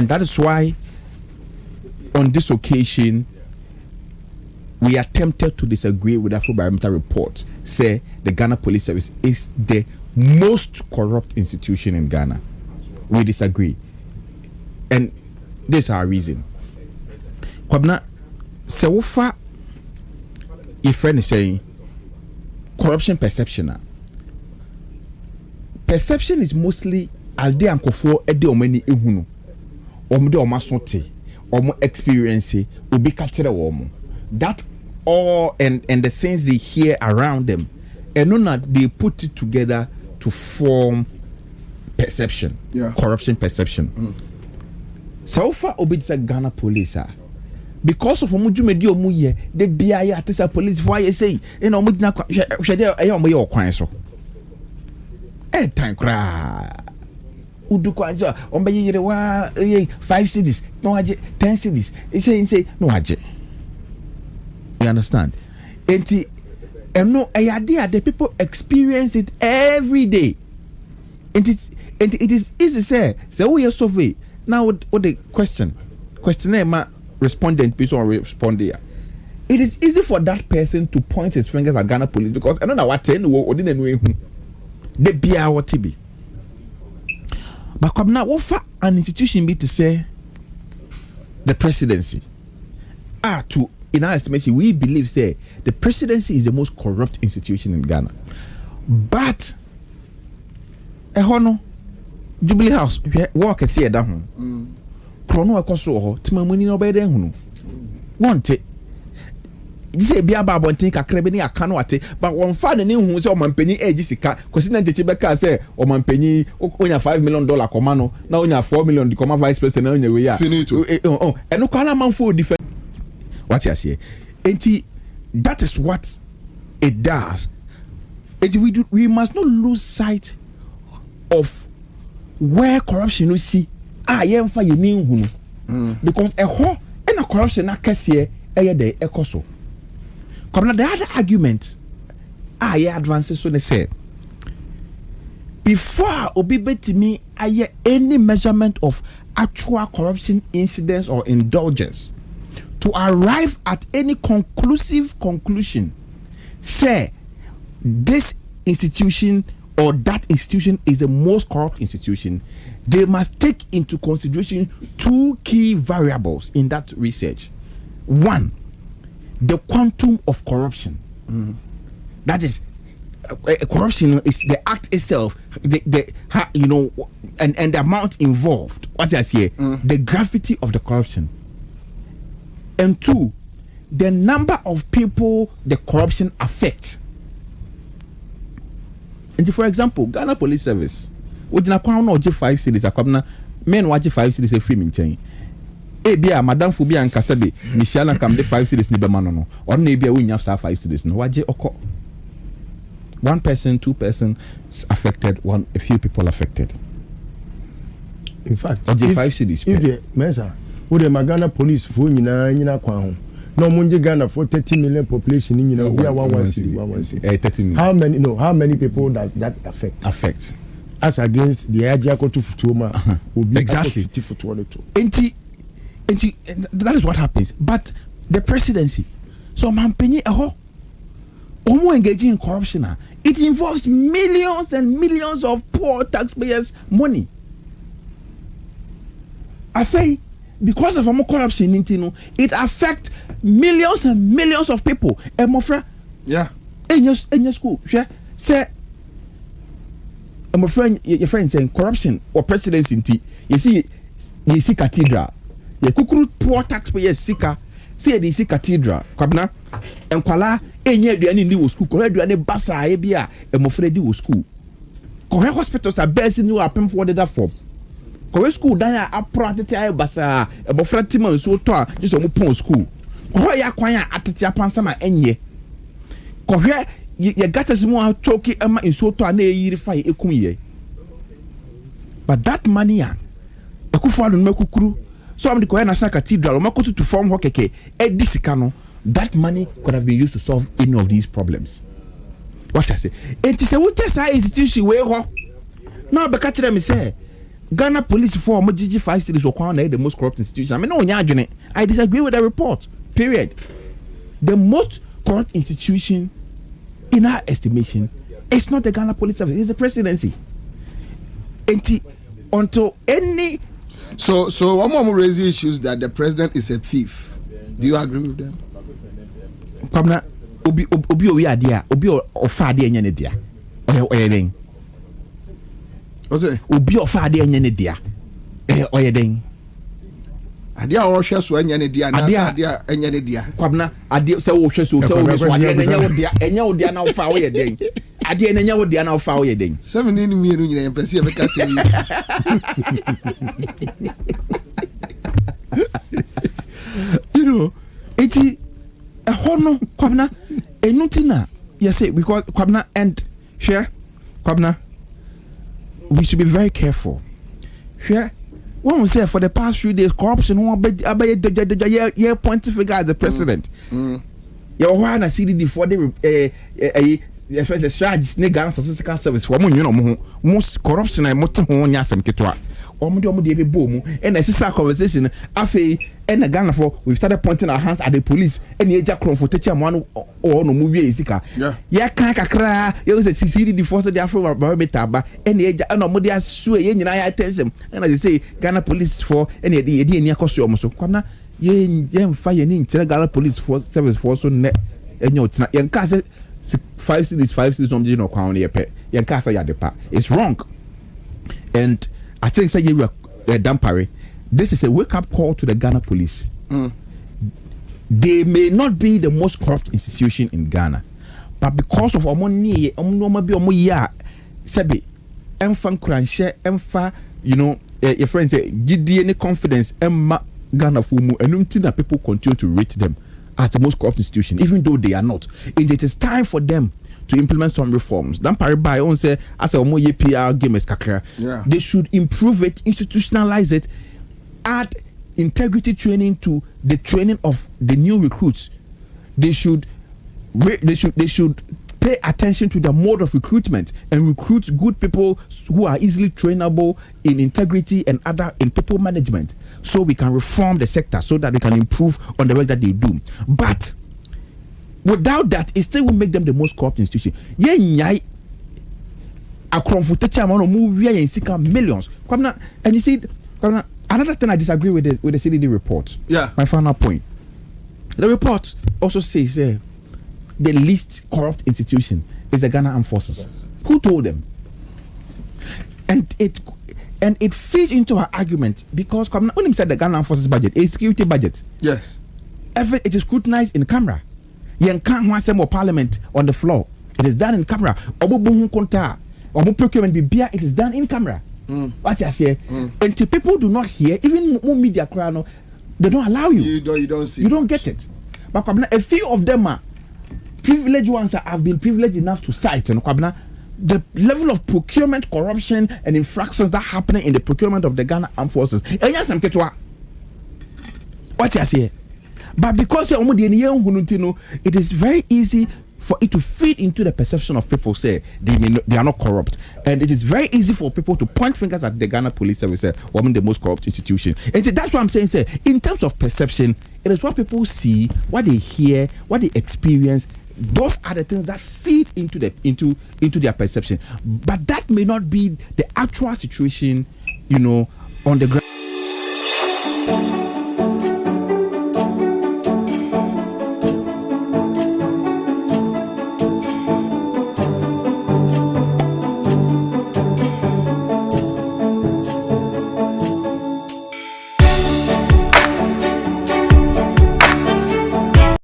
And that is why on this occasion we are tempted to disagree with Afrobarometer report. Say the Ghana Police Service is the most corrupt institution in Ghana. We disagree. And this is our reason. Kwabna, so far, your friend is saying corruption perception. Perception is mostly alde ankofo ede omani ehunu. Omde omasote, omo experience, obi ka kire wo mo. That all and the things they hear around them, and not they put it together to form perception, corruption perception. So far, obedient Ghana police are because of omuju medio muye the BIA atisa police for you say you know mudina shede ayo mo your kwan so time kra udu kwanzo ombe yire wa 5 cities no age 10 cities say no age. You understand? And no, the people experience it every day. And it is easy to say we are survey. Now what the questionnaire ma respondent piece or respond there. It is easy for that person to point his fingers at Ghana police because I don't know what or didn't know who they be our TB. But come now, what for an institution be to say the presidency to in our estimation, we believe say the presidency is the most corrupt institution in Ghana. But Jubilee House, work and see that home. Chrono Akoso, Timamuni no better than want it. You say be about one thing, a crebini, a canoate, but one father knew who's on my penny, Jessica, because then the Chibeka say, or my penny, when a $5 million commando, now in a $4 million, the command vice president, and we are finito. And no Kalaman for defense. What you say? And that is what it does. And we must not lose sight of where corruption we see. You because a whole and a corruption na kesiye de ekoso. Come the other argument. Advances so they say. Before obi beti me any measurement of actual corruption incidents or indulgence. To arrive at any conclusive conclusion, say this institution or that institution is the most corrupt institution, they must take into consideration two key variables in that research. One, the quantum of corruption. That is, corruption is the act itself, and the amount involved. What I say, the gravity of the corruption. And two, the number of people the corruption affects. And for example, Ghana Police Service, which na kwa no 5 cities akwabna men watch 5 cities a free min chain. Bia Madam Fubia and Kasabe, Michelle come the 5 cities nibemano, or maybe we have 5 cities. No, waje oko. 1 person, 2 person affected, a few people affected. In fact, 5 cities. If the Mensah, would the Ghana police for Nina Kwan? No Munji Ghana for 30 million population in we are one city. 30 million. How many people does that affect? As against the Ajiako to Futuma will be exactly and that is what happens. But the presidency, so Mampenny Omo engaging in corruption, it involves millions and millions of poor taxpayers' money. I say because of more corruption, it affects millions and millions of people. And my friend, in your school, say, my friend, your friend saying corruption or presidency. You see cathedral. You kukuru poor taxpayers sika. See the see cathedral. Kabna and kwala enye aduane ni wo school. Kore aduane basa ebia e mo fredi wo school. Kore hospitals are best in you apem for that form. Kore school dan ya apro atete aye basa e mo fredi man so to a just o mo pon school. Kore ya kwan ya atete apansa ma enye. Kore ye gatas mu a choki ema in so to a na eyiri fa ekum ye. But that money akufo adu mekukuru. So I'm the National Cathedral. To form that money could have been used to solve any of these problems. What I say? It is a what institution where now because them say Ghana police for GG 5 cities or the most corrupt institution. I mean, no, I disagree with the report. Period. The most corrupt institution, in our estimation, is not the Ghana Police Service, it's the presidency. Until any. So one more raising issues that the president is a thief. Do you agree with them? Kwabna, obi adia, obi ofa adia nyane dia. Oyeden. What's it? Obi ofa adia nyane dia. Oyeden. Adia o hwe so nyane dia na adia nyane dia. Kwabna, adia se wo hwe so adia nyane wo dia, enya wo dia na ofa oyeden. Adia nyane wo dia na ofa oyeden. 7 ni mienu nyina empese e beka tiri. You know, eti a hono kwabna enutina yes because kwabna and share kwabna we should be very careful. Share when we say for the past few days corruption yeah pointing figure at the president. You want to see the for the the strategy Ghana Statistical Service for most corruption and motor on yasem ketwa. Omo de be boom and a sister conversation afi and Ghana for we started pointing our hands at the police and ye jakron for teacher one or no movie isika ya kan kakra you say CCD the force the Afro barometer ba and ye no mo dey asu ye nyina ya attention and I say Ghana police for and ye dey eni akoso omo so kwamna ye mfa ye ni nkyere Ghana police for service for so ne enyo tina ye nka say 5 cities no no kwa ye pe ye nka say ya depa it's wrong. And I think say you were Dampare. This is a wake-up call to the Ghana police. They may not be the most corrupt institution in Ghana, but because of money, Sebi, Emfa Kuranshe, Emfa, you know, your friends say, GD confidence, Emma Ghana Fumu, and that people continue to rate them as the most corrupt institution, even though they are not. And it is time for them to implement some reforms. Dampare by on say as a more PR game is kakra. They should improve it, institutionalize it, add integrity training to the training of the new recruits. They should pay attention to the mode of recruitment and recruit good people who are easily trainable in integrity and other in people management, so we can reform the sector so that they can improve on the work that they do. But without that, it still will make them the most corrupt institution. Millions. And you see, another thing I disagree with the CDD report. Yeah. My final point. The report also says the least corrupt institution is the Ghana Armed Forces. Who told them? And it feeds into our argument because when he said the Ghana Armed Forces budget, a security budget. Yes. It is scrutinized in camera. You can't want some more parliament on the floor. It is done in camera. Procurement it is done in camera. What I say, and to people do not hear, even more media crowd, they don't allow you. You don't see. You don't get it. But a few of them are privileged ones that have been privileged enough to cite and the level of procurement corruption and infractions that happening in the procurement of the Ghana Armed Forces. What I say. But because it is very easy for it to feed into the perception of people say they are not corrupt, and it is very easy for people to point fingers at the Ghana Police Service, woman the most corrupt institution. And so that's what I'm saying. Say in terms of perception, it is what people see, what they hear, what they experience. Those are the things that feed into their perception. But that may not be the actual situation, on the ground.